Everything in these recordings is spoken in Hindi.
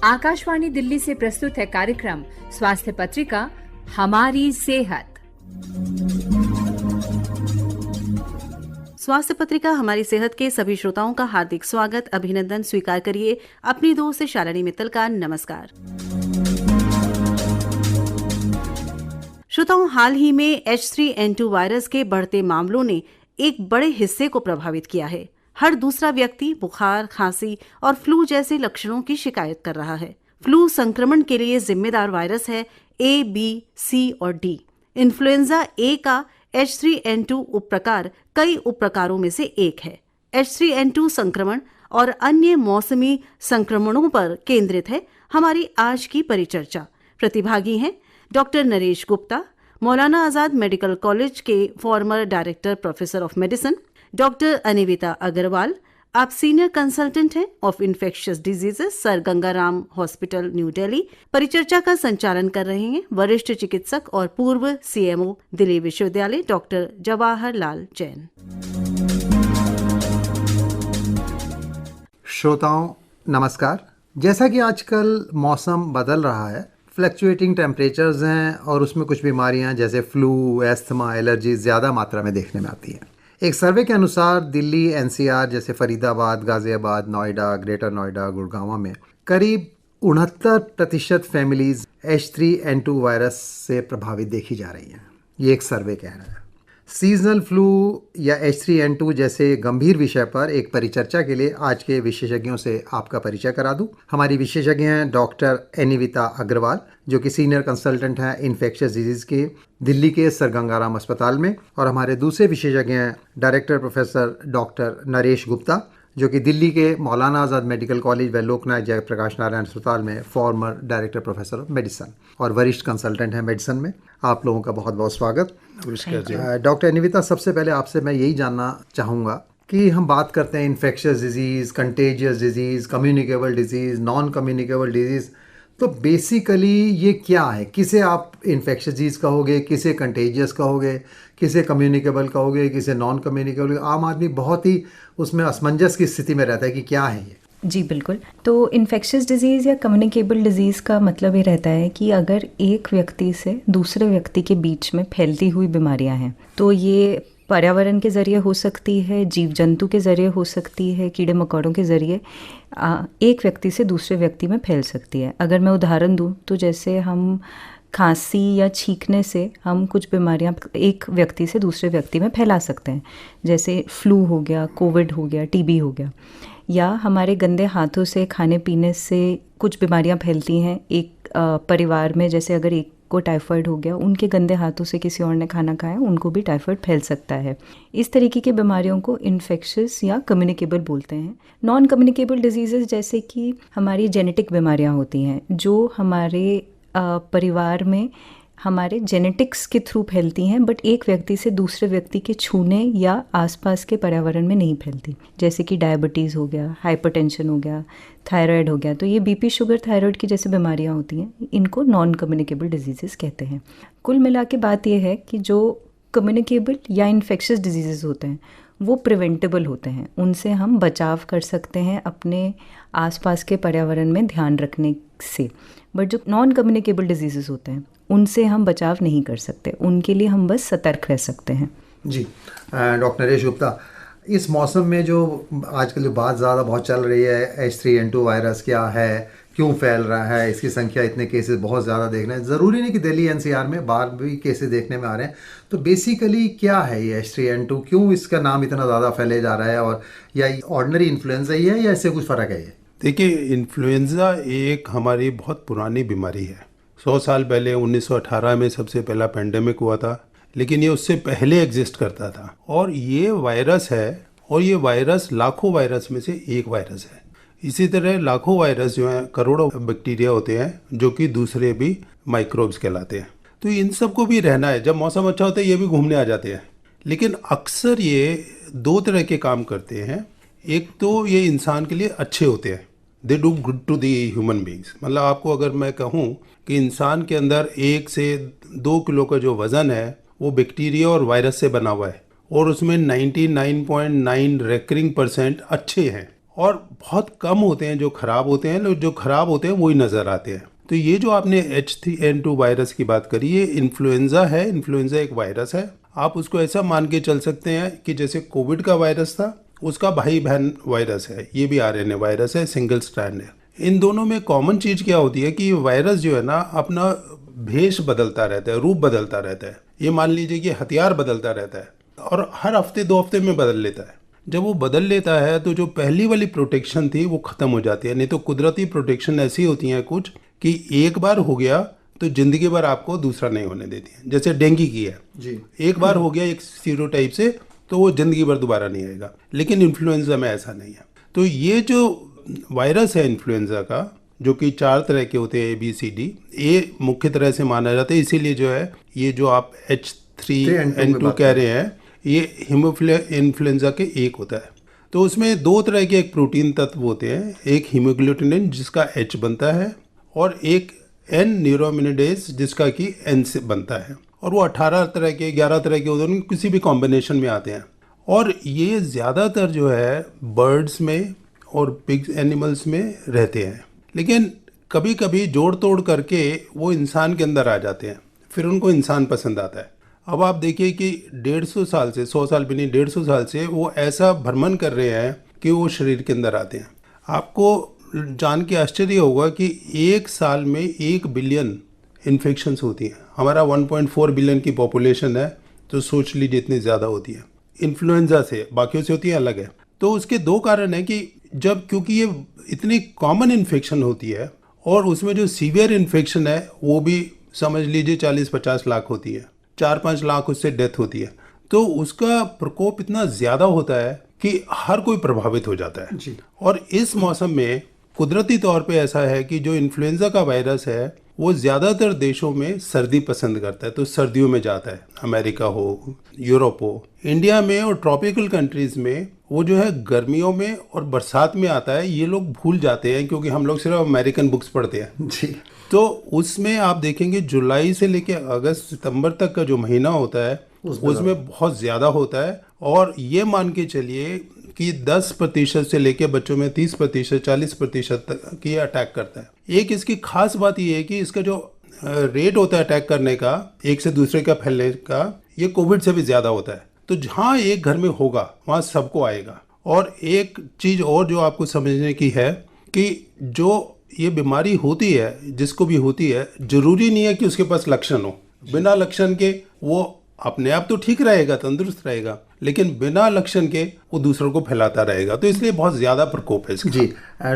आकाशवाणी दिल्ली से प्रस्तुत है कार्यक्रम स्वास्थ्य पत्रिका हमारी सेहत। स्वास्थ्य पत्रिका हमारी सेहत के सभी श्रोताओं का हार्दिक स्वागत, अभिनंदन स्वीकार करिए। अपनी दोस्त शालिनी मित्तल का नमस्कार। श्रोताओं, हाल ही में H3N2 वायरस के बढ़ते मामलों ने एक बड़े हिस्से को प्रभावित किया है। हर दूसरा व्यक्ति बुखार, खांसी और फ्लू जैसे लक्षणों की शिकायत कर रहा है। फ्लू संक्रमण के लिए जिम्मेदार वायरस है A, B, C और D। इन्फ्लुएंजा A का H3N2 उपप्रकार कई उपप्रकारों में से एक है। H3N2 संक्रमण और अन्य मौसमी संक्रमणों पर केंद्रित है हमारी आज की परिचर्चा। प्रतिभागी हैं doctor Naresh Gupta, Maulana Azad medical college के former director professor of medicine, doctor Anivita Agarwal, आप सीनियर कंसल्टेंट हैं of infectious diseases, sir Gangaram hospital, New Delhi. परिचर्चा का संचालन कर रहे हैं वरिष्ठ चिकित्सक और पूर्व CMO दिल्ली विश्वविद्यालय डॉक्टर जवाहरलाल जैन। श्रोताओं नमस्कार। जैसा कि आजकल मौसम बदल रहा है, फ्लक्चुएटिंग टेम्परेचर्स हैं और उसमें कुछ बीमारियां जैसे फ्लू, एस्थमा, एलर्जी ज़्यादा मात्रा में देखने में आती हैं। एक सर्वे के अनुसार दिल्ली, NCR जैसे फरीदाबाद, गाजियाबाद, नोएडा, ग्रेटर नोएडा, गुड़गांव में करीब 69% फैमिलीज H3N2 वायरस से प्रभावित देखी जा रही हैं। ये एक सर्वे कह रहा है। सीजनल फ्लू या H3N2 जैसे गंभीर विषय पर एक परिचर्चा के लिए आज के विशेषज्ञों से आपका परिचय करा दूं। हमारी विशेषज्ञ हैं डॉक्टर अनिविता अग्रवाल, जो कि सीनियर कंसल्टेंट हैं इन्फेक्शियस डिजीज़ के दिल्ली के सर गंगाराम अस्पताल में, और हमारे दूसरे विशेषज्ञ हैं director professor doctor Naresh Gupta, जो कि दिल्ली के मौलाना आजाद मेडिकल कॉलेज व लोकनायक जयप्रकाश नारायण अस्पताल में farmer director professor of medicine और वरिष्ठ कंसल्टेंट हैं मेडिसिन में। आप लोगों का बहुत बहुत स्वागत। डॉक्टर अनिविता, सबसे पहले आपसे मैं यही जानना चाहूँगा कि हम बात करते हैं infectious disease, contagious disease, communicable disease, non communicable disease, तो बेसिकली ये क्या है? किसे आप इन्फेक्शियस डिजीज़ कहोगे, किसे कंटेजियस कहोगे, किसे कम्युनिकेबल कहोगे, किसे नॉन कम्युनिकेबल? आम आदमी बहुत ही उसमें असमंजस की स्थिति में रहता है कि क्या है ये। जी बिल्कुल। तो इन्फेक्शियस डिजीज़ या कम्युनिकेबल डिजीज़ का मतलब ये रहता है कि अगर एक व्यक्ति से दूसरे व्यक्ति के बीच में फैलती हुई बीमारियां हैं, तो ये पर्यावरण के ज़रिए हो सकती है, जीव जंतु के ज़रिए हो सकती है, कीड़े मकोड़ों के ज़रिए एक व्यक्ति से दूसरे व्यक्ति में फैल सकती है। अगर मैं उदाहरण दूं तो जैसे हम खांसी या छींकने से हम कुछ बीमारियां एक व्यक्ति से दूसरे व्यक्ति में फैला सकते हैं, जैसे फ्लू हो गया, कोविड हो गया, TB हो गया। या हमारे गंदे हाथों से खाने पीने से कुछ बीमारियां फैलती हैं एक परिवार में, जैसे अगर एक को टाइफाइड हो गया, उनके गंदे हाथों से किसी और ने खाना खाया, उनको भी टाइफाइड फैल सकता है। इस तरीके की बीमारियों को इन्फेक्शियस या कम्युनिकेबल बोलते हैं। नॉन कम्युनिकेबल डिजीज़ेस जैसे कि हमारी जेनेटिक बीमारियां होती हैं, जो हमारे परिवार में हमारे जेनेटिक्स के थ्रू फैलती हैं, बट एक व्यक्ति से दूसरे व्यक्ति के छूने या आसपास के पर्यावरण में नहीं फैलती, जैसे कि डायबिटीज़ हो गया, हाइपरटेंशन हो गया, थायराइड हो गया। तो ये BP, शुगर, थायराइड की जैसे बीमारियां होती हैं, इनको नॉन कम्युनिकेबल डिजीज़ेस कहते हैं। कुल मिला के बात यह है कि जो कम्युनिकेबल या इन्फेक्शियस डिजीज़ेस होते हैं वो प्रिवेंटेबल होते हैं, उनसे हम बचाव कर सकते हैं अपने आसपास के पर्यावरण में ध्यान रखने से। बट जो नॉन कम्युनिकेबल डिजीज़ेस होते हैं उनसे हम बचाव नहीं कर सकते, उनके लिए हम बस सतर्क रह सकते हैं। जी डॉक्टर नरेश गुप्ता, इस मौसम में जो आजकल जो बात ज़्यादा बहुत चल रही है, H3N2 वायरस क्या है, क्यों फैल रहा है, इसकी संख्या, इतने केसेस बहुत ज़्यादा देखना है, ज़रूरी नहीं कि दिल्ली NCR में, बाहर भी केसेस देखने में आ रहे हैं, तो बेसिकली क्या है ये H3N2, क्यों इसका नाम इतना ज़्यादा फैले जा रहा है, और या ऑर्डिनरी इन्फ्लुएंजा ही है या इससे कुछ फ़र्क है? ये देखिए, इन्फ्लुएंजा एक हमारी बहुत पुरानी बीमारी है। 100 साल पहले 1918 में सबसे पहला पेंडेमिक हुआ था, लेकिन ये उससे पहले एग्जिस्ट करता था। और ये वायरस है, और ये वायरस लाखों वायरस में से एक वायरस है। इसी तरह लाखों वायरस जो हैं, करोड़ों बैक्टीरिया होते हैं जो कि दूसरे भी माइक्रोब्स कहलाते हैं। तो इन सबको भी रहना है, जब मौसम अच्छा होता है ये भी घूमने आ जाते हैं। लेकिन अक्सर ये दो तरह के काम करते हैं। एक तो ये इंसान के लिए अच्छे होते हैं, they do good to the human beings. मतलब आपको अगर मैं कहूँ कि इंसान के अंदर 1 से 2 किलो का जो वज़न है वो बैक्टीरिया और वायरस से बना हुआ है, और उसमें 99.9 रेकरिंग % अच्छे हैं, और बहुत कम होते हैं जो खराब होते हैं, जो खराब होते हैं वही नज़र आते हैं। तो ये जो आपने H3N2 वायरस की बात करी, ये इन्फ्लुएंजा है। इन्फ्लुएंजा एक वायरस है। आप उसको ऐसा मान के चल सकते हैं कि जैसे कोविड का वायरस था, उसका भाई बहन वायरस है। ये भी RNA वायरस है, सिंगल स्ट्रैंड है। इन दोनों में कॉमन चीज़ क्या होती है कि वायरस जो है ना अपना भेष बदलता रहता है, रूप बदलता रहता है। ये मान लीजिए कि हथियार बदलता रहता है और हर हफ्ते 2 हफ्ते में बदल लेता है। जब वो बदल लेता है तो जो पहली वाली प्रोटेक्शन थी वो ख़त्म हो जाती है। नहीं तो कुदरती प्रोटेक्शन ऐसी होती हैं कुछ कि एक बार हो गया तो ज़िंदगी भर आपको दूसरा नहीं होने देती है। जैसे डेंगू की है जी, एक बार हो गया एक सीरोटाइप से तो वो ज़िंदगी भर दोबारा नहीं आएगा, लेकिन इन्फ्लुएंजा में ऐसा नहीं है। तो ये जो वायरस है इन्फ्लुएंजा का, जो कि 4 तरह के होते हैं ABCD, ये मुख्य तरह से माना जाता है। इसीलिए जो है ये जो आप H3N2 कह रहे हैं, ये इन्फ्लुएंजा के एक होता है। तो उसमें 2 तरह के एक प्रोटीन तत्व होते हैं, एक हीमोग्लूटिनिन जिसका H बनता है और एक N न्यूरोमिनिडेज जिसका कि N से बनता है। और वो 18 तरह के 11 तरह के होते हैं, किसी भी कॉम्बिनेशन में आते हैं। और ये ज़्यादातर जो है बर्ड्स में और पिग एनिमल्स में रहते हैं, लेकिन कभी कभी जोड़ तोड़ करके वो इंसान के अंदर आ जाते हैं, फिर उनको इंसान पसंद आता है। अब आप देखिए कि 150 साल से, 100 साल भी नहीं, 150 साल से वो ऐसा भ्रमण कर रहे हैं कि वो शरीर के अंदर आते हैं। आपको जान के आश्चर्य होगा कि एक साल में 1 बिलियन इन्फेक्शंस होती हैं। हमारा 1.4 बिलियन की पॉपुलेशन है, तो सोच लीजिए इतनी ज़्यादा होती है। इन्फ्लुएंजा से बाकियों से होती है अलग है। तो उसके 2 कारण हैं कि जब क्योंकि ये इतनी कॉमन इन्फेक्शन होती है और उसमें जो सीवियर इन्फेक्शन है वो भी समझ लीजिए 40-50 लाख होती है, 4-5 लाख उससे डेथ होती है। तो उसका प्रकोप इतना ज़्यादा होता है कि हर कोई प्रभावित हो जाता है जी। और इस मौसम में कुदरती तौर पे ऐसा है कि जो इन्फ्लुएंजा का वायरस है वो ज़्यादातर देशों में सर्दी पसंद करता है, तो सर्दियों में जाता है। अमेरिका हो, यूरोप हो, इंडिया में और ट्रॉपिकल कंट्रीज़ में वो जो है गर्मियों में और बरसात में आता है। ये लोग भूल जाते हैं क्योंकि हम लोग सिर्फ अमेरिकन बुक्स पढ़ते हैं जी। तो उसमें आप देखेंगे जुलाई से लेके अगस्त सितंबर तक का जो महीना होता है उसमें बहुत ज़्यादा होता है। और ये मान के चलिए कि 10% से लेके बच्चों में 30%, 40% तक की अटैक करता है। एक इसकी खास बात ये है कि इसका जो रेट होता है अटैक करने का, एक से दूसरे का फैलने का, ये कोविड से भी ज़्यादा होता है। तो जहाँ एक घर में होगा वहाँ सबको आएगा। और एक चीज़ और जो आपको समझने की है कि जो ये बीमारी होती है, जिसको भी होती है, जरूरी नहीं है कि उसके पास लक्षण हो। बिना लक्षण के वो अपने आप तो ठीक रहेगा, तंदुरुस्त रहेगा, लेकिन बिना लक्षण के वो दूसरों को फैलाता रहेगा। तो इसलिए बहुत ज़्यादा प्रकोप है इसका। जी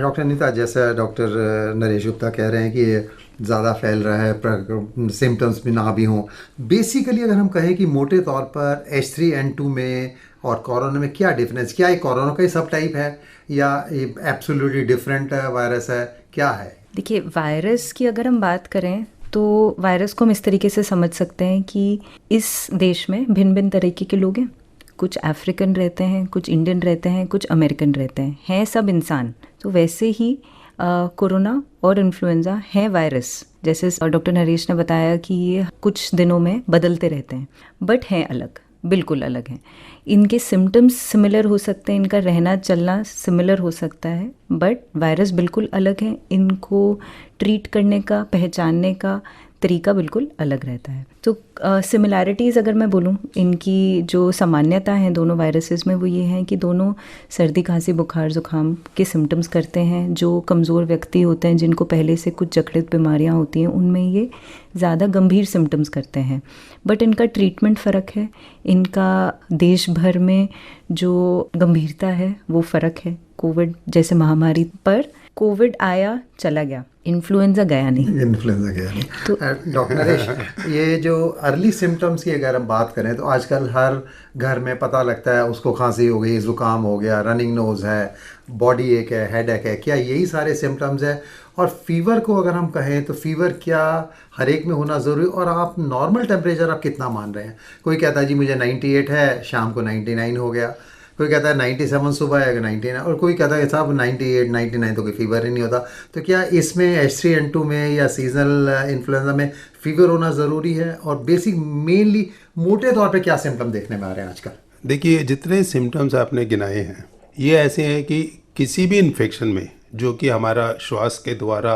डॉक्टर नीता, जैसा डॉक्टर नरेश गुप्ता कह रहे हैं कि ये ज़्यादा फैल रहा है, सिम्टम्स भी ना भी हों। बेसिकली अगर हम कहें कि मोटे तौर पर H3N2 में और कोरोना में क्या डिफरेंस, क्या ये कोरोना का ही सब टाइप है या ये एब्सोल्युटली डिफरेंट वायरस है, क्या है? देखिए, वायरस की अगर हम बात करें तो वायरस को हम इस तरीके से समझ सकते हैं कि इस देश में भिन्न भिन्न तरीके के लोग हैं। कुछ अफ्रीकन रहते हैं, कुछ इंडियन रहते हैं, कुछ अमेरिकन रहते हैं सब इंसान। तो वैसे ही कोरोना और इन्फ्लुएंजा है वायरस, जैसे डॉक्टर नरेश ने बताया कि ये कुछ दिनों में बदलते रहते हैं, बट हैं अलग, बिल्कुल अलग हैं। इनके सिम्टम्स सिमिलर हो सकते हैं, इनका रहना चलना सिमिलर हो सकता है, बट वायरस बिल्कुल अलग है। इनको ट्रीट करने का, पहचानने का तरीका बिल्कुल अलग रहता है। तो सिमिलैरिटीज़ अगर मैं बोलूँ, इनकी जो सामान्यता है दोनों वायरसेस में, वो ये हैं कि दोनों सर्दी, खांसी, बुखार, जुकाम के सिम्टम्स करते हैं। जो कमज़ोर व्यक्ति होते हैं, जिनको पहले से कुछ जटिल बीमारियां होती हैं, उनमें ये ज़्यादा गंभीर सिम्टम्स करते हैं। बट इनका ट्रीटमेंट फ़र्क है, इनका देश भर में जो गंभीरता है वो फ़र्क है। कोविड जैसे महामारी पर कोविड आया चला गया, इन्फ्लुएंजा गया नहीं। इन्फ्लुएंजा गया नहीं। तो डॉक्टर नरेश, ये जो अर्ली सिम्टम्स की अगर हम बात करें तो आजकल हर घर में पता लगता है उसको खांसी हो गई, ज़ुकाम हो गया, रनिंग नोज़ है, बॉडी एक है, हेड एक है, क्या यही सारे सिम्टम्स है? और फीवर को अगर हम कहें तो फीवर क्या हर एक में होना ज़रूरी? और आप नॉर्मल टेम्परेचर आप कितना मान रहे हैं? कोई कहता है जी मुझे 98 है, शाम को 99 हो गया, कोई कहता है 97 सुबह है 99, और कोई कहता है साहब 98 99 तो कोई फीवर ही नहीं होता। तो क्या इसमें H3N2 में या सीजनल इन्फ्लुएंजा में फीवर होना ज़रूरी है? और बेसिक मेनली मोटे तौर पे क्या सिम्टम देखने में आ रहे हैं आजकल? देखिए, जितने सिम्टम्स आपने गिनाए हैं ये ऐसे हैं कि किसी भी इन्फेक्शन में जो कि हमारा श्वास के द्वारा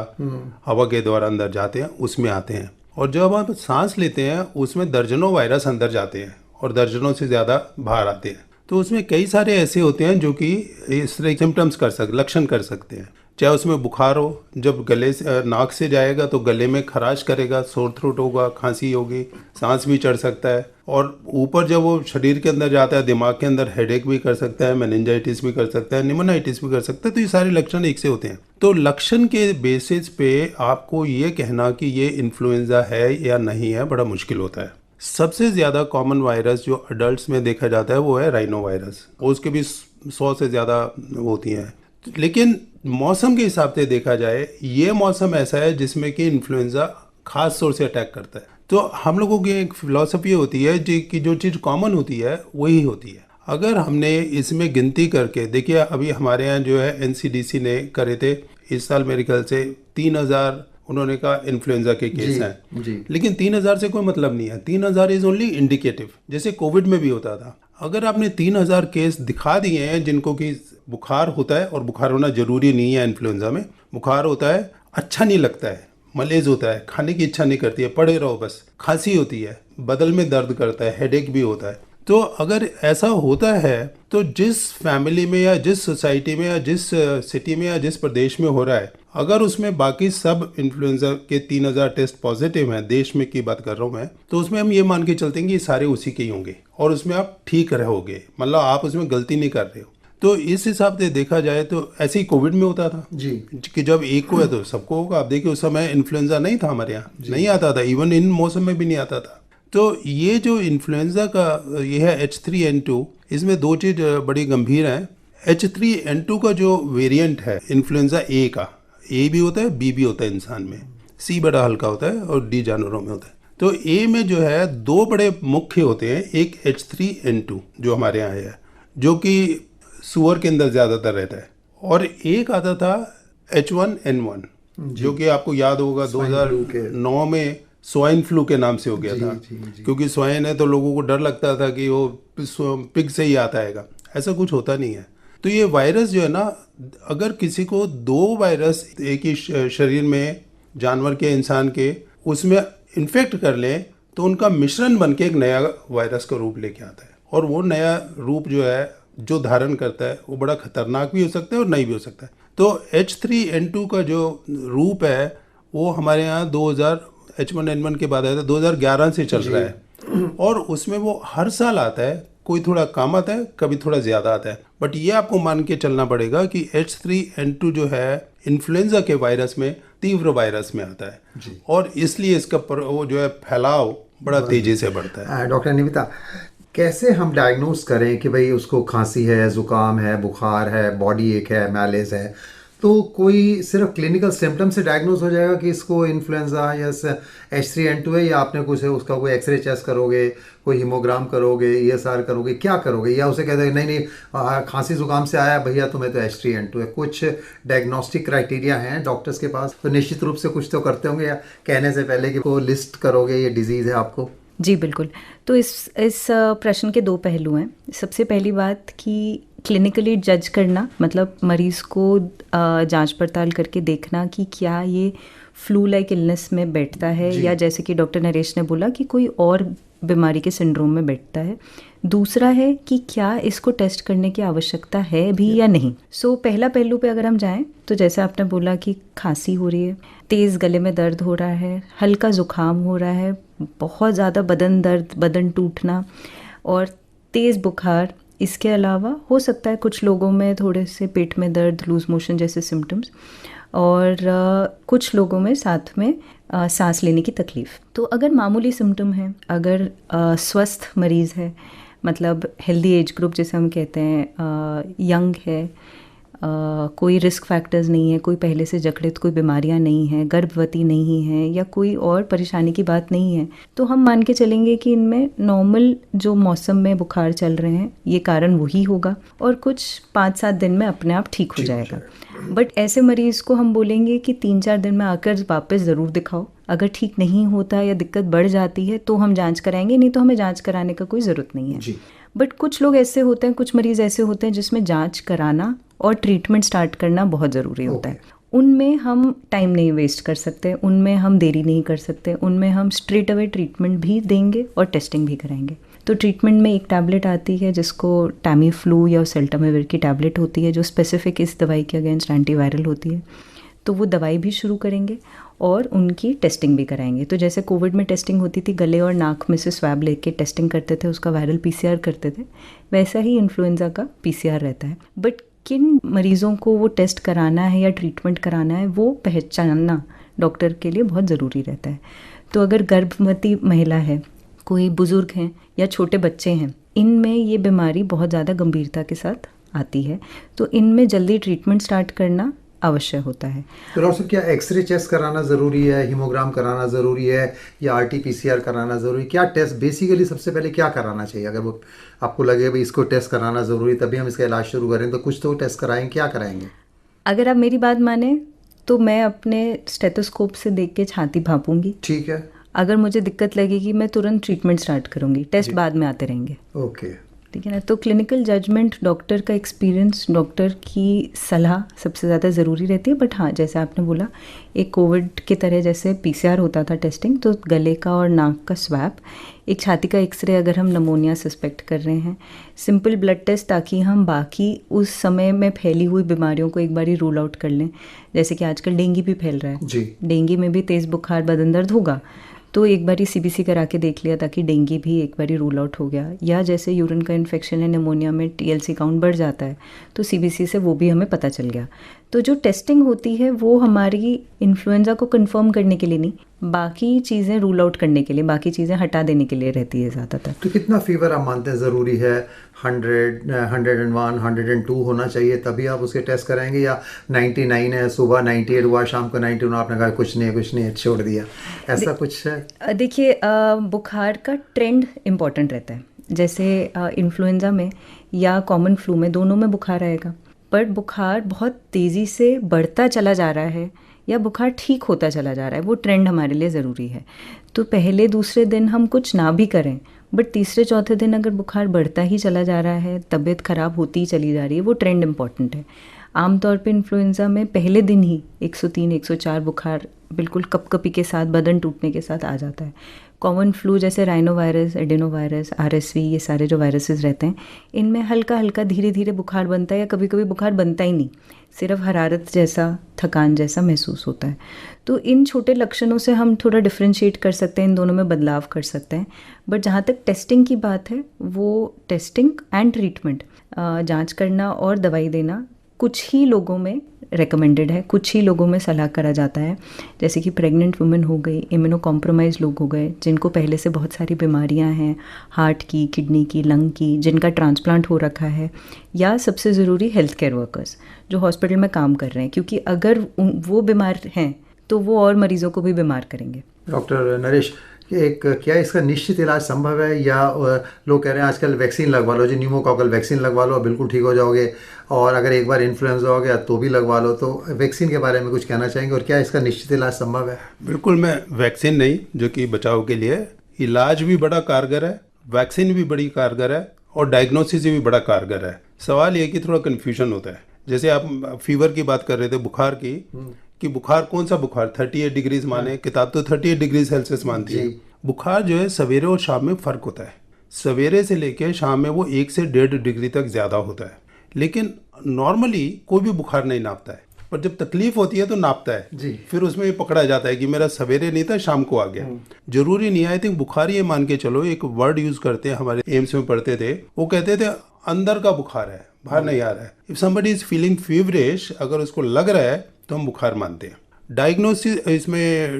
हवा के द्वारा अंदर जाते हैं उसमें आते हैं। और जब आप सांस लेते हैं उसमें दर्जनों वायरस अंदर जाते हैं और दर्जनों से ज़्यादा बाहर आते हैं। तो उसमें कई सारे ऐसे होते हैं जो कि इस तरह सिम्टम्स लक्षण कर सकते हैं। चाहे उसमें बुखार हो, जब गले से नाक से जाएगा तो गले में खराश करेगा, सोर थ्रोट होगा, खांसी होगी, सांस भी चढ़ सकता है। और ऊपर जब वो शरीर के अंदर जाता है दिमाग के अंदर हेडेक भी कर सकता है, मेनिंजाइटिस भी कर सकता है, निमोनाइटिस भी कर सकता है। तो ये सारे लक्षण एक से होते हैं। तो लक्षण के बेसिस पे आपको ये कहना कि ये इन्फ्लुएंजा है या नहीं है बड़ा मुश्किल होता है। सबसे ज़्यादा कॉमन वायरस जो अडल्ट्स में देखा जाता है वो है राइनो वायरस। उसके भी 100 से ज़्यादा होती हैं। लेकिन मौसम के हिसाब से देखा जाए ये मौसम ऐसा है जिसमें कि इन्फ्लुएंजा खास तौर से अटैक करता है। तो हम लोगों की एक फिलॉसफी होती है कि जो चीज़ कॉमन होती है वही होती है। अगर हमने इसमें गिनती करके देखिए, अभी हमारे यहाँ जो है NCDC ने करे थे इस साल मेरे ख्याल से 3000 उन्होंने कहा इन्फ्लुएंजा के केस हैं। लेकिन 3000 से कोई मतलब नहीं है। 3000 इज ओनली इंडिकेटिव, जैसे कोविड में भी होता था। अगर आपने 3000 केस दिखा दिए हैं जिनको कि बुखार होता है, और बुखार होना जरूरी नहीं है इन्फ्लुएंजा में, बुखार होता है, अच्छा नहीं लगता है, मलेज होता है, खाने की इच्छा नहीं करती है, पड़े रहो बस, खांसी होती है, बदल में दर्द करता है, हेडेक भी होता है। तो अगर ऐसा होता है तो जिस फैमिली में या जिस सोसाइटी में या जिस सिटी में या जिस प्रदेश में हो रहा है, अगर उसमें बाकी सब इन्फ्लुएंजा के 3000 टेस्ट पॉजिटिव हैं, देश में की बात कर रहा हूँ मैं, तो उसमें हम ये मान के चलते हैं कि सारे उसी के ही होंगे और उसमें आप ठीक रहोगे, मतलब आप उसमें गलती नहीं कर रहे हो। तो इस हिसाब से देखा जाए तो ऐसे ही कोविड में होता था जी, कि जब एक को है तो सबको होगा। आप देखिए उस समय इन्फ्लुएंजा नहीं था हमारे यहाँ, नहीं आता था, इवन इन मौसम में भी नहीं आता था। तो ये जो इन्फ्लुएंजा का ये है H3N2, इसमें दो चीज़ बड़ी गंभीर हैं। H3N2 का जो वेरिएंट है इन्फ्लुएंजा A का, A भी होता है, B भी होता है इंसान में, C बड़ा हल्का होता है और D जानवरों में होता है। तो A में जो है दो बड़े मुख्य होते हैं, एक H3N2 जो हमारे यहाँ है, जो कि सुअर के अंदर ज़्यादातर रहता है, और एक आता था H1N1 जो कि आपको याद होगा 2009 में स्वाइन फ्लू के नाम से हो गया था। क्योंकि स्वाइन है तो लोगों को डर लगता था कि वो पिग से ही आता है, ऐसा कुछ होता नहीं है। तो ये वायरस जो है ना, अगर किसी को दो वायरस एक ही शरीर में, जानवर के इंसान के, उसमें इन्फेक्ट कर लें तो उनका मिश्रण बन के एक नया वायरस का रूप लेके आता है, और वो नया रूप जो है जो धारण करता है वो बड़ा खतरनाक भी हो सकता है और नहीं भी हो सकता है। तो H3N2 का जो रूप है वो हमारे यहाँ H1N1 के बाद आया था, 2011 से चल रहा है, और उसमें वो हर साल आता है, कोई थोड़ा कम आता है, कभी थोड़ा ज़्यादा आता है। बट ये आपको मान के चलना पड़ेगा कि H3N2 जो है इन्फ्लुएंजा के वायरस में तीव्र वायरस में आता है, और इसलिए इसका वो जो है फैलाव बड़ा तेजी से बढ़ता है। डॉक्टर निविता, कैसे हम डायग्नोस करें कि भाई उसको खांसी है, जुकाम है, बुखार है, बॉडी एक है, मैलेज है? तो कोई सिर्फ क्लिनिकल सिम्टम से डायग्नोस हो जाएगा कि इसको इन्फ्लुएंजा या H3N2 है, या आपने कुछ उसका कोई एक्सरे चेस्ट करोगे, कोई हीमोग्राम करोगे, ESR करोगे, क्या करोगे? या उसे कहते हैं नहीं खांसी जुकाम से आया भैया तुम्हें तो H3N2 है? कुछ डायग्नोस्टिक क्राइटेरिया हैं डॉक्टर्स के पास, तो निश्चित रूप से कुछ तो करते होंगे, या कहने से पहले कि वो लिस्ट करोगे ये डिजीज़ है आपको? जी बिल्कुल। तो इस प्रश्न के दो पहलू हैं। सबसे पहली बात कि क्लिनिकली जज करना, मतलब मरीज़ को जांच पड़ताल करके देखना कि क्या ये फ्लू लाइक इलनेस में बैठता है, या जैसे कि डॉक्टर नरेश ने बोला कि कोई और बीमारी के सिंड्रोम में बैठता है। दूसरा है कि क्या इसको टेस्ट करने की आवश्यकता है भी या नहीं। पहला पहलू पे अगर हम जाएं तो जैसे आपने बोला कि खांसी हो रही है, तेज़ गले में दर्द हो रहा है, हल्का जुकाम हो रहा है, बहुत ज़्यादा बदन दर्द, बदन टूटना और तेज़ बुखार, इसके अलावा हो सकता है कुछ लोगों में थोड़े से पेट में दर्द, लूज मोशन जैसे सिम्टम्स, और कुछ लोगों में साथ में सांस लेने की तकलीफ़। तो अगर मामूली सिम्टम है, अगर स्वस्थ मरीज़ है, मतलब हेल्दी एज ग्रुप जैसे हम कहते हैं, यंग है, कोई रिस्क फैक्टर्स नहीं है, कोई पहले से जकड़ित कोई बीमारियां नहीं हैं, गर्भवती नहीं है, या कोई और परेशानी की बात नहीं है, तो हम मान के चलेंगे कि इनमें नॉर्मल जो मौसम में बुखार चल रहे हैं ये कारण वही होगा, और कुछ 5-7 दिन में अपने आप ठीक हो जाएगा। बट ऐसे मरीज़ को हम बोलेंगे कि 3-4 दिन में आकर वापस ज़रूर दिखाओ। अगर ठीक नहीं होता या दिक्कत बढ़ जाती है तो हम जांच कराएंगे, नहीं तो हमें जांच कराने का कोई ज़रूरत नहीं है। बट कुछ लोग ऐसे होते हैं, कुछ मरीज़ ऐसे होते हैं जिसमें जांच कराना और ट्रीटमेंट स्टार्ट करना बहुत ज़रूरी होता है। उनमें हम टाइम नहीं वेस्ट कर सकते, उनमें हम देरी नहीं कर सकते, उनमें हम स्ट्रेट अवे ट्रीटमेंट भी देंगे और टेस्टिंग भी कराएंगे। तो ट्रीटमेंट में एक टैबलेट आती है जिसको टैमी फ्लू या सेल्टामेविर की टैबलेट होती है, जो स्पेसिफिक इस दवाई के अगेंस्ट एंटीवायरल होती है। तो वो दवाई भी शुरू करेंगे और उनकी टेस्टिंग भी कराएंगे। तो जैसे कोविड में टेस्टिंग होती थी, गले और नाक में से स्वैब लेके टेस्टिंग करते थे, उसका वायरल पीसीआर करते थे, वैसा ही इन्फ्लुएंजा का पीसीआर रहता है। बट किन मरीज़ों को वो टेस्ट कराना है या ट्रीटमेंट कराना है, वो पहचानना डॉक्टर के लिए बहुत ज़रूरी रहता है। तो अगर गर्भवती महिला है, कोई बुज़ुर्ग हैं या छोटे बच्चे हैं, इनमें ये बीमारी बहुत ज़्यादा गंभीरता के साथ आती है, तो इनमें जल्दी ट्रीटमेंट स्टार्ट करना अवश्य होता है। तो डॉक्टर साहब, क्या एक्सरे चेस्ट कराना ज़रूरी है, हीमोग्राम कराना ज़रूरी है, या आरटीपीसीआर कराना ज़रूरी है? क्या टेस्ट बेसिकली सबसे पहले क्या कराना चाहिए? अगर वो आपको लगे भाई इसको टेस्ट कराना ज़रूरी तभी हम इसका इलाज शुरू करें, तो कुछ तो टेस्ट कराएं, क्या कराएंगे? अगर आप मेरी बात माने तो मैं अपने स्टेथोस्कोप से देख के छाती भापूंगी। ठीक है। अगर मुझे दिक्कत लगेगी मैं तुरंत ट्रीटमेंट स्टार्ट करूंगी, टेस्ट बाद में आते रहेंगे। ओके, ठीक है ना। तो क्लिनिकल जजमेंट, डॉक्टर का एक्सपीरियंस, डॉक्टर की सलाह सबसे ज़्यादा ज़रूरी रहती है। बट हाँ, जैसे आपने बोला, एक कोविड की तरह जैसे पीसीआर होता था टेस्टिंग, तो गले का और नाक का स्वैब, एक छाती का एक्सरे अगर हम नमोनिया सस्पेक्ट कर रहे हैं, सिंपल ब्लड टेस्ट, ताकि हम बाकी उस समय में फैली हुई बीमारियों को एक बारी रूल आउट कर लें। जैसे कि आजकल डेंगू भी फैल रहा है जी। डेंगू में भी तेज़ बुखार, बदन दर्द होगा, तो एक बारी सीबीसी करा के देख लिया, ताकि डेंगू भी एक बारी रूल आउट हो गया। या जैसे यूरिन का इन्फेक्शन है, निमोनिया में टीएलसी काउंट बढ़ जाता है, तो सीबीसी से वो भी हमें पता चल गया। तो जो टेस्टिंग होती है वो हमारी इन्फ्लुएंजा को कंफर्म करने के लिए नहीं, बाकी चीज़ें रूल आउट करने के लिए, बाकी चीज़ें हटा देने के लिए रहती है ज़्यादातर। तो कितना फीवर आप मानते हैं ज़रूरी है? 100, 101, 102 होना चाहिए तभी आप उसके टेस्ट कराएंगे, या 99 है, सुबह 98 हुआ, शाम को 91, आपने कहा कुछ नहीं छोड़ दिया, ऐसा कुछ है? देखिए, बुखार का ट्रेंड इम्पॉर्टेंट रहता है। जैसे इन्फ्लुएंजा में या कॉमन फ्लू में, दोनों में बुखार आएगा, पर बुखार बहुत तेज़ी से बढ़ता चला जा रहा है या बुखार ठीक होता चला जा रहा है, वो ट्रेंड हमारे लिए ज़रूरी है। तो पहले दूसरे दिन हम कुछ ना भी करें, बट तीसरे चौथे दिन अगर बुखार बढ़ता ही चला जा रहा है, तबीयत ख़राब होती ही चली जा रही है, वो ट्रेंड इम्पॉर्टेंट है। आमतौर पे इन्फ्लुएंजा में पहले दिन ही 103, 104 बुखार बिल्कुल कपकपी के साथ, बदन टूटने के साथ आ जाता है। कॉमन फ्लू जैसे राइनोवायरस, एडेनोवायरस, आरएसवी, ये सारे जो वायरसेस रहते हैं, इनमें हल्का हल्का धीरे धीरे बुखार बनता है, या कभी कभी बुखार बनता ही नहीं, सिर्फ हरारत जैसा, थकान जैसा महसूस होता है। तो इन छोटे लक्षणों से हम थोड़ा डिफ्रेंशिएट कर सकते हैं, इन दोनों में बदलाव कर सकते हैं। बट जहाँ तक टेस्टिंग की बात है, वो टेस्टिंग एंड ट्रीटमेंट, जाँच करना और दवाई देना कुछ ही लोगों में रेकमेंडेड है, कुछ ही लोगों में सलाह करा जाता है। जैसे कि प्रेग्नेंट वुमेन हो गई, इम्यूनो कॉम्प्रोमाइज लोग हो गए, जिनको पहले से बहुत सारी बीमारियां हैं, हार्ट की, किडनी की, लंग की, जिनका ट्रांसप्लांट हो रखा है, या सबसे ज़रूरी हेल्थ केयर वर्कर्स जो हॉस्पिटल में काम कर रहे हैं, क्योंकि अगर वो बीमार हैं तो वो और मरीजों को भी बीमार करेंगे। डॉक्टर नरेश, क्या इसका निश्चित इलाज संभव है, या लोग कह रहे हैं आजकल वैक्सीन लगवा लो जी, न्यूमोकॉकल वैक्सीन लगवा लो, बिल्कुल ठीक हो जाओगे, और अगर एक बार इन्फ्लुएंजा हो गया तो भी लगवा लो, तो वैक्सीन के बारे में कुछ कहना चाहेंगे, और क्या इसका निश्चित इलाज संभव है? बिल्कुल, मैं वैक्सीन नहीं, जो कि बचाव के लिए, इलाज भी बड़ा कारगर है, वैक्सीन भी बड़ी कारगर है, और डायग्नोसिस भी बड़ा कारगर है। सवाल ये कि थोड़ा कन्फ्यूजन होता है। जैसे आप फीवर की बात कर रहे थे, बुखार की, कि बुखार कौन सा बुखार, 38 डिग्रीज माने, किताब तो 38 डिग्री सेल्सियस मानती है। बुखार जो है सवेरे और शाम में फ़र्क होता है, सवेरे से लेकर शाम में वो 1 से 1.5 डिग्री तक ज़्यादा होता है। लेकिन नॉर्मली कोई भी बुखार नहीं नापता है, पर जब तकलीफ होती है तो नापता है जी। फिर उसमें ये पकड़ा जाता है कि मेरा सवेरे नहीं था, शाम को आ गया। जरूरी नहीं है। आई थिंक बुखार ये मान के चलो, एक वर्ड यूज करते हैं, हमारे एम्स में पढ़ते थे, वो कहते थे अंदर का बुखार है, बाहर नहीं आ रहा है। If somebody is feeling feverish, अगर उसको लग रहा है तो हम बुखार मानते हैं।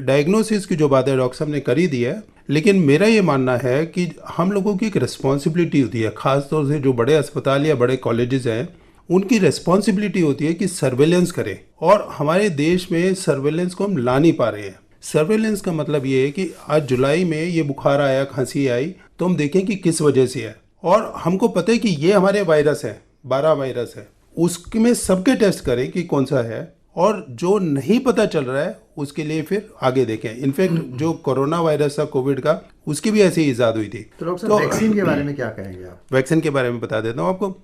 डायग्नोसिस की जो बात है डॉक्टर साहब ने करी दी है, लेकिन मेरा ये मानना है कि हम लोगों की एक रिस्पॉन्सिबिलिटी होती है, खासतौर से जो बड़े अस्पताल या बड़े कॉलेजेस हैं, उनकी रिस्पॉन्सिबिलिटी होती है कि सर्वेलेंस करें। और हमारे देश में सर्वेलेंस को हम ला नहीं पा रहे हैं। सर्वेलेंस का मतलब ये है कि आज जुलाई में ये बुखार आया, खांसी आई, तो हम देखें कि किस वजह से है, और हमको पता है कि ये हमारे वायरस है, 12 वायरस है, उसमें सबके टेस्ट करें कि कौन सा है, और जो नहीं पता चल रहा है उसके लिए फिर आगे देखें। इनफैक्ट जो कोरोना वायरस था कोविड का, उसकी भी ऐसी ईजाद हुई थी। तो वैक्सीन के बारे में क्या कहेंगे आप? वैक्सीन के बारे में बता देता हूँ आपको।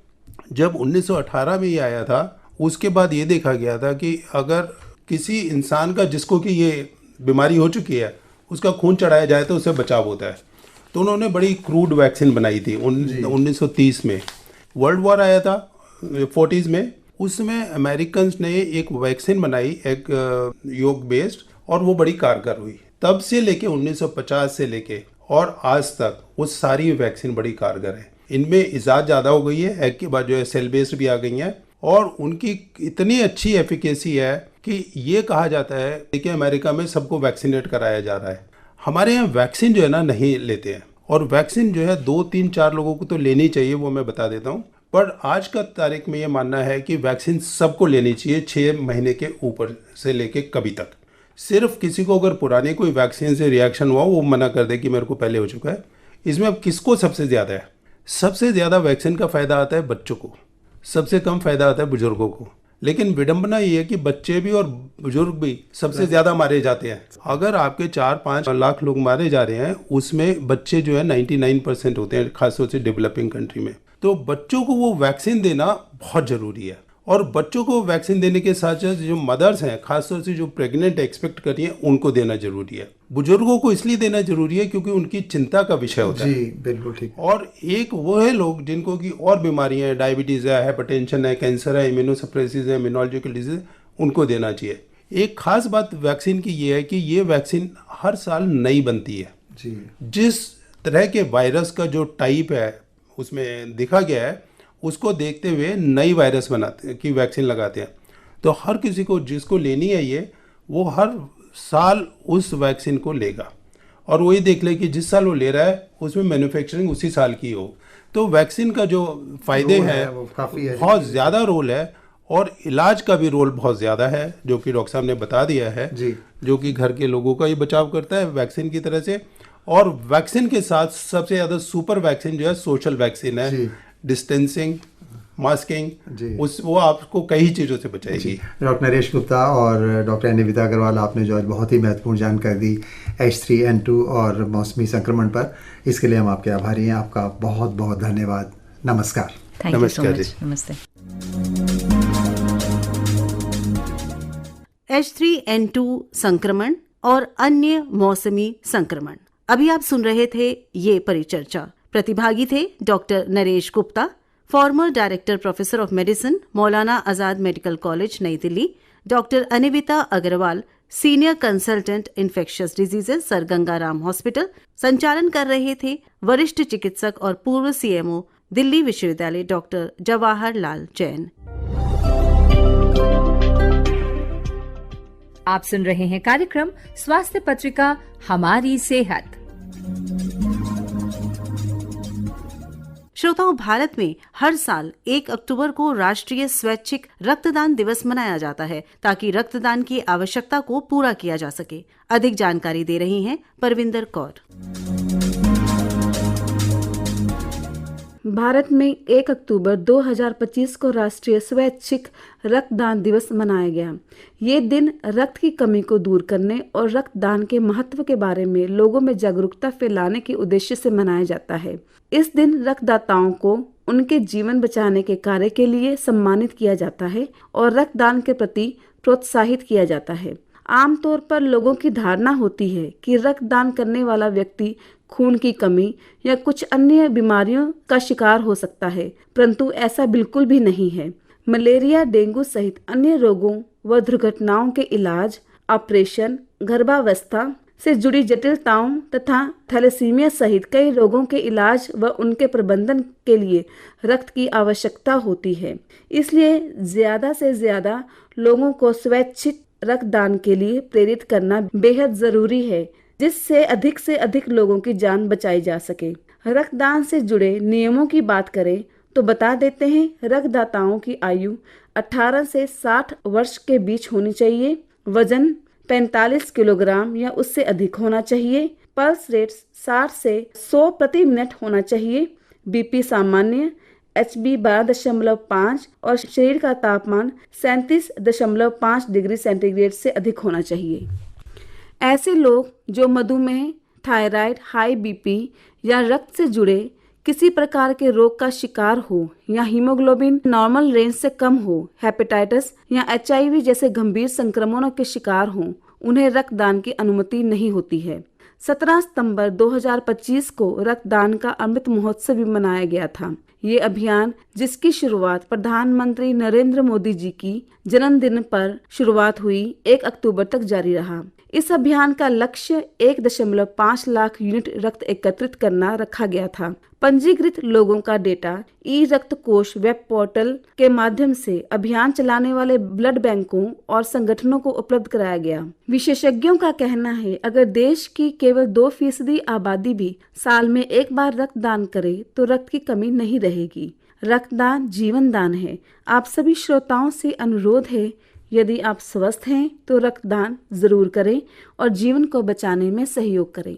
जब 1918 में ये आया था, उसके बाद ये देखा गया था कि अगर किसी इंसान का जिसको कि ये बीमारी हो चुकी है उसका खून चढ़ाया जाए तो उससे बचाव होता है। तो उन्होंने बड़ी क्रूड वैक्सीन बनाई थी 1930 में। वर्ल्ड वॉर आया था 40s में, उसमें अमेरिकन्स ने एक वैक्सीन बनाई एक योग बेस्ड, और वो बड़ी कारगर हुई। तब से लेके 1950 से लेके और आज तक वो सारी वैक्सीन बड़ी कारगर है। इनमें इजाद ज़्यादा हो गई है, एक के बाद जो है सेल बेस्ड भी आ गई हैं, और उनकी इतनी अच्छी एफिकेसी है कि ये कहा जाता है कि अमेरिका में सबको वैक्सीनेट कराया जा रहा है। हमारे यहाँ वैक्सीन जो है ना नहीं लेते हैं, और वैक्सीन जो है 2 3 4 लोगों को तो लेनी चाहिए, वो मैं बता देता हूँ। पर आज का तारीख में ये मानना है कि वैक्सीन सबको लेनी चाहिए 6 महीने के ऊपर से लेके कभी तक। सिर्फ किसी को अगर पुरानी कोई वैक्सीन से रिएक्शन हुआ वो मना कर दे कि मेरे को पहले हो चुका है। इसमें अब किसको सबसे ज़्यादा है? सबसे ज़्यादा वैक्सीन का फ़ायदा आता है बच्चों को, सबसे कम फ़ायदा आता है बुजुर्गों को। लेकिन विडंबना ये है कि बच्चे भी और बुजुर्ग भी सबसे ज़्यादा मारे जाते हैं। अगर आपके 4-5 लाख लोग मारे जा रहे हैं, उसमें बच्चे जो है 99% होते हैं, खासतौर से डेवलपिंग कंट्री में। तो बच्चों को वो वैक्सीन देना बहुत ज़रूरी है। और बच्चों को वैक्सीन देने के साथ साथ जो मदर्स हैं, खासतौर से जो प्रेग्नेंट एक्सपेक्ट कर रही हैं, उनको देना जरूरी है। बुजुर्गों को इसलिए देना जरूरी है क्योंकि उनकी चिंता का विषय होता है। जी बिल्कुल ठीक। और एक वो है लोग जिनको की और बीमारियां हैं, डायबिटीज़ है, हाइपरटेंशन है, कैंसर है, इम्यूनोसप्रेसिस है, इम्यूनोलॉजिकल डिजीज, उनको देना चाहिए। एक खास बात वैक्सीन की ये है कि ये वैक्सीन हर साल नई बनती है जी। जिस तरह के वायरस का जो टाइप है उसमें देखा गया है, उसको देखते हुए नई वायरस बनाते हैं कि वैक्सीन लगाते हैं। तो हर किसी को जिसको लेनी है ये, वो हर साल उस वैक्सीन को लेगा, और वही देख ले कि जिस साल वो ले रहा है उसमें मैन्युफैक्चरिंग उसी साल की हो। तो वैक्सीन का जो फ़ायदे हैं वो काफ़ी है, बहुत ज़्यादा रोल है, और इलाज का भी रोल बहुत ज़्यादा है, जो कि डॉक्टर साहब ने बता दिया है जी। जो कि घर के लोगों का ही बचाव करता है वैक्सीन की तरह से। और वैक्सीन के साथ सबसे ज़्यादा सुपर वैक्सीन जो है सोशल वैक्सीन है, डिस्टेंसिंग, मास्किंग, वो आपको कई चीज़ों से बचाएगी। डॉक्टर नरेश गुप्ता और डॉक्टर अनिविता अग्रवाल, आपने जो आज बहुत ही महत्वपूर्ण जानकारी दी H3N2 और मौसमी संक्रमण पर, इसके लिए हम आपके आभारी हैं। आपका बहुत बहुत धन्यवाद। नमस्कार। Thank you so much. नमस्ते। H3N2 संक्रमण और अन्य मौसमी संक्रमण। अभी आप सुन रहे थे ये परिचर्चा। प्रतिभागी थे doctor Naresh Gupta, former director professor of medicine, Maulana Azad medical college नई Delhi, doctor Anivita Agarwal, senior consultant infectious diseases, sir Gangaram hospital. संचालन कर रहे थे वरिष्ठ चिकित्सक और पूर्व CMO दिल्ली विश्वविद्यालय डॉक्टर जवाहर लाल जैन। आप सुन रहे हैं कार्यक्रम स्वास्थ्य पत्रिका हमारी सेहत। श्रोताओं, भारत में हर साल 1 अक्टूबर को राष्ट्रीय स्वैच्छिक रक्तदान दिवस मनाया जाता है ताकि रक्तदान की आवश्यकता को पूरा किया जा सके। अधिक जानकारी दे रही हैं परविंदर कौर। भारत में 1 अक्टूबर 2025 को राष्ट्रीय स्वैच्छिक रक्तदान दिवस मनाया गया। ये दिन रक्त की कमी को दूर करने और रक्तदान के महत्व के बारे में लोगों में जागरूकता फैलाने के उद्देश्य से मनाया जाता है। इस दिन रक्तदाताओं को उनके जीवन बचाने के कार्य के लिए सम्मानित किया जाता है और रक्तदान के प्रति प्रोत्साहित किया जाता है। आमतौर पर लोगों की धारणा होती है कि रक्तदान करने वाला व्यक्ति खून की कमी या कुछ अन्य बीमारियों का शिकार हो सकता है, परंतु ऐसा बिल्कुल भी नहीं है। मलेरिया, डेंगू सहित अन्य रोगों व दुर्घटनाओं के इलाज, ऑपरेशन, गर्भावस्था से जुड़ी जटिलताओं तथा थैलेसीमिया सहित कई रोगों के इलाज व उनके प्रबंधन के लिए रक्त की आवश्यकता होती है। इसलिए ज्यादा से ज्यादा लोगों को स्वैच्छिक रक्तदान के लिए प्रेरित करना बेहद जरूरी है, जिससे अधिक से अधिक लोगों की जान बचाई जा सके। रक्तदान से जुड़े नियमों की बात करें तो बता देते हैं। रक्तदाताओं की आयु 18 से 60 वर्ष के बीच होनी चाहिए। वजन 45 किलोग्राम या उससे अधिक होना चाहिए। पल्स रेट 60 से 100 प्रति मिनट होना चाहिए। बीपी सामान्य, HB 12.5 और शरीर का तापमान 37.5 डिग्री सेंटीग्रेड से अधिक होना चाहिए। ऐसे लोग जो मधुमेह, थायराइड, हाई BP या रक्त से जुड़े किसी प्रकार के रोग का शिकार हो या हीमोग्लोबिन नॉर्मल रेंज से कम हो, हेपेटाइटिस या HIV जैसे गंभीर संक्रमणों के शिकार हों, उन्हें रक्तदान की अनुमति नहीं होती है। 17 सितंबर 2025 को रक्तदान का अमृत महोत्सव भी मनाया गया था। ये अभियान, जिसकी शुरुआत प्रधानमंत्री नरेंद्र मोदी जी की जन्मदिन पर शुरुआत हुई, 1 अक्टूबर तक जारी रहा। इस अभियान का लक्ष्य 1.5 लाख यूनिट रक्त एकत्रित करना रखा गया था। पंजीकृत लोगों का डेटा ई रक्त कोष वेब पोर्टल के माध्यम से अभियान चलाने वाले ब्लड बैंकों और संगठनों को उपलब्ध कराया गया। विशेषज्ञों का कहना है, अगर देश की केवल 2% आबादी भी साल में एक बार रक्तदान करे तो रक्त की कमी नहीं रहेगी। रक्तदान जीवन दान है। आप सभी श्रोताओं से अनुरोध है, यदि आप स्वस्थ हैं तो रक्तदान जरूर करें और जीवन को बचाने में सहयोग करें।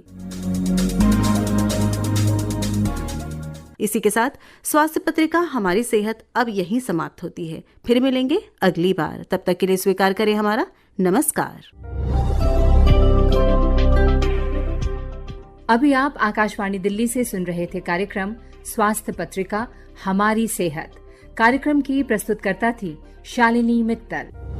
इसी के साथ स्वास्थ्य पत्रिका हमारी सेहत अब यहीं समाप्त होती है। फिर मिलेंगे अगली बार। तब तक के लिए स्वीकार करें हमारा नमस्कार। अभी आप आकाशवाणी दिल्ली से सुन रहे थे कार्यक्रम स्वास्थ्य पत्रिका हमारी सेहत। कार्यक्रम की प्रस्तुतकर्ता थी शालिनी मित्तल।